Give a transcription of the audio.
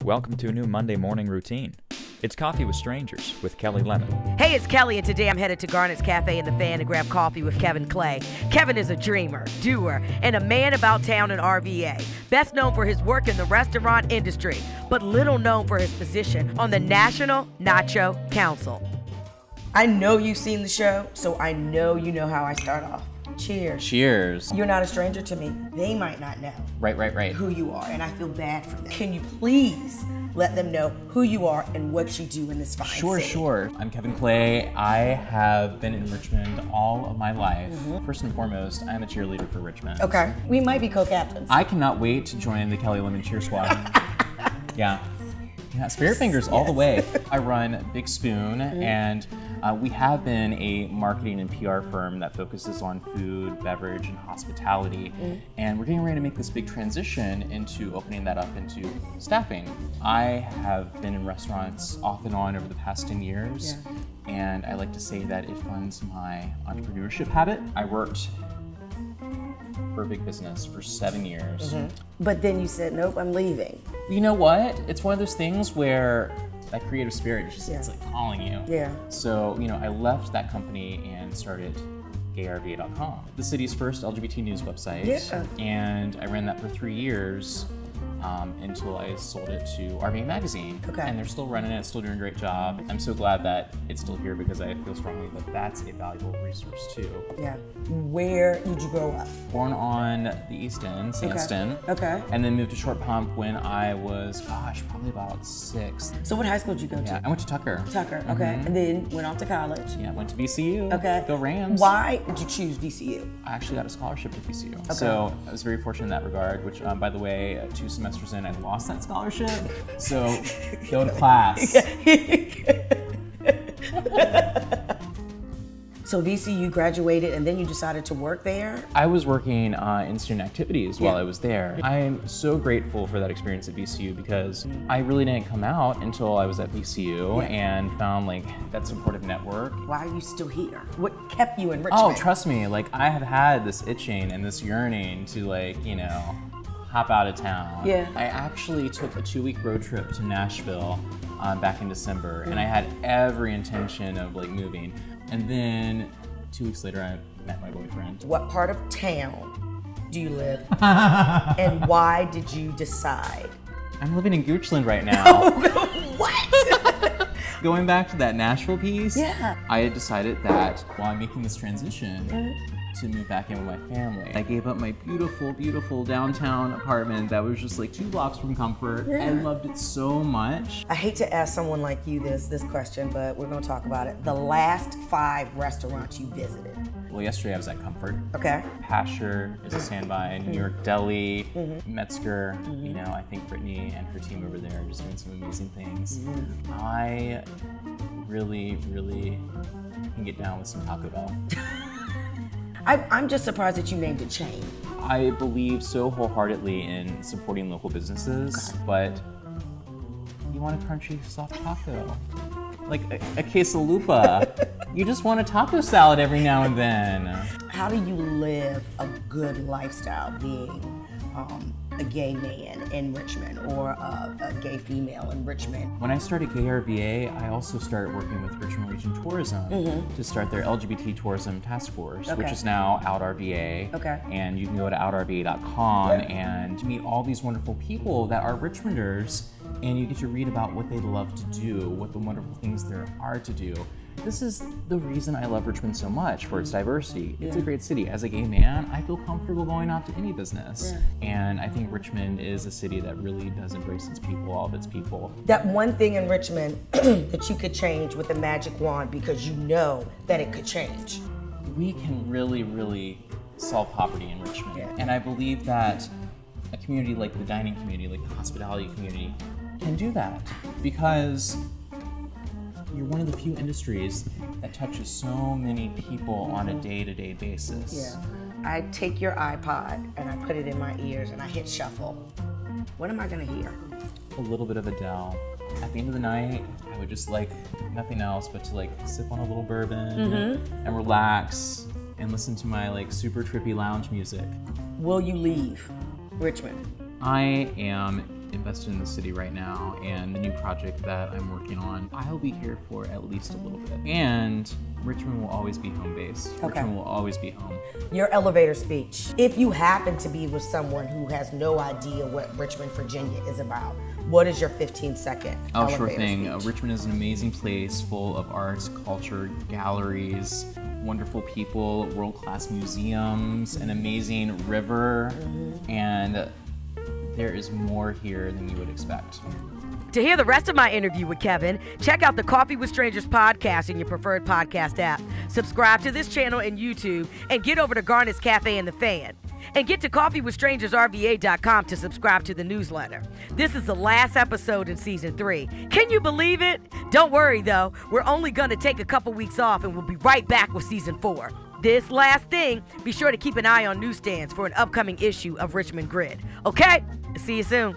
Welcome to a new Monday morning routine. It's Coffee with Strangers with Kelly Lemon. Hey, it's Kelly, and today I'm headed to Garnett's Cafe in the Fan to grab coffee with Kevin Clay. Kevin is a dreamer, doer, and a man about town in RVA. Best known for his work in the restaurant industry, but little known for his position on the National Nacho Council. I know you've seen the show, so I know you know how I start off. Cheers. Cheers. You're not a stranger to me. They might not know Right. who you are, and I feel bad for them. Can you please let them know who you are and what you do in this fine city? Sure. I'm Kevin Clay. I have been in Richmond all of my life. First and foremost, I'm a cheerleader for Richmond. Okay. We might be co-captains. I cannot wait to join the Kelly Lemon cheer squad. Yeah, Spirit Fingers all the way. I run Big Spoon, and we have been a marketing and PR firm that focuses on food, beverage, and hospitality. And we're getting ready to make this big transition into opening that up into staffing. I have been in restaurants off and on over the past 10 years, and I like to say that it funds my entrepreneurship habit. I worked for a big business for 7 years. But then you said, nope, I'm leaving. You know what? It's one of those things where that creative spirit is just it's like calling you. Yeah. So, I left that company and started gayrva.com, the city's first LGBT news website. Yeah. And I ran that for 3 years until I sold it to RVA Magazine. Okay. And they're still running it, still doing a great job. I'm so glad that it's still here because I feel strongly that that's a valuable resource too. Yeah. Where did you grow up? Born on the East End, Sandston. Okay. And then moved to Short Pump when I was, probably about 6. So what high school did you go to? Yeah, I went to Tucker. Tucker, okay. And then went off to college. Yeah, went to VCU. Okay. Go Rams. Why did you choose VCU? I actually got a scholarship to VCU. Okay. So I was very fortunate in that regard, which, by the way, 2 semesters in, I lost that scholarship. So go to class. So VCU graduated and then you decided to work there? I was working in student activities while I was there. I'm so grateful for that experience at VCU because I really didn't come out until I was at VCU and found that supportive network. Why are you still here? What kept you in Richmond? Oh, trust me, I have had this itching and this yearning to hop out of town. Yeah. I actually took a 2-week road trip to Nashville back in December, and I had every intention of moving. And then 2 weeks later, I met my boyfriend. What part of town do you live? And why did you decide? I'm living in Goochland right now. What? Going back to that Nashville piece, Yeah. I had decided that while I'm making this transition, to move back in with my family. I gave up my beautiful downtown apartment that was just 2 blocks from Comfort. I loved it so much. I hate to ask someone like you this question, but we're gonna talk about it. The last 5 restaurants you visited. Well, yesterday I was at Comfort. Okay. Pasture is a standby, New York Deli, Metzger. I think Brittany and her team over there are just doing some amazing things. I really can get down with some Taco Bell. I'm just surprised that you named a chain. I believe so wholeheartedly in supporting local businesses, but you want a crunchy, soft taco. Like a quesalupa. You just want a taco salad every now and then. How do you live a good lifestyle being a gay man in Richmond or a gay female in Richmond? When I started Gay RVA, I also started working with Richmond Region Tourism to start their LGBT Tourism Task Force, which is now Out RVA. Okay. And you can go to outrva.com and meet all these wonderful people that are Richmonders, and you get to read about what they love to do, what the wonderful things there are to do. This is the reason I love Richmond so much, for its diversity. It's a great city. As a gay man, I feel comfortable going out to any business. And I think Richmond is a city that really does embrace its people, all of its people. That one thing in Richmond that you could change with a magic wand because you know that it could change. We can really solve poverty in Richmond. And I believe that a community like the dining community, like the hospitality community, can do that because you're one of the few industries that touches so many people on a day-to-day basis. Yeah. I take your iPod and I put it in my ears and I hit shuffle. What am I gonna hear? A little bit of Adele. At the end of the night, I would just like nothing else but to sip on a little bourbon and relax and listen to my super trippy lounge music. Will you leave Richmond? I am invested in the city right now and the new project that I'm working on, I'll be here for at least a little bit. And Richmond will always be home base. Okay. Richmond will always be home. Your elevator speech. If you happen to be with someone who has no idea what Richmond, Virginia is about, what is your 15-second Oh, sure elevator thing. speech? Richmond is an amazing place full of arts, culture, galleries, wonderful people, world-class museums, an amazing river, and there is more here than you would expect. To hear the rest of my interview with Kevin, check out the Coffee with Strangers podcast in your preferred podcast app. Subscribe to this channel and YouTube, and get over to Garnet's Cafe and the Fan. And get to coffeewithstrangersrva.com to subscribe to the newsletter. This is the last episode in season 3. Can you believe it? Don't worry though, we're only gonna take a couple weeks off and we'll be right back with season 4. This last thing, be sure to keep an eye on newsstands for an upcoming issue of Richmond Grid. Okay? See you soon.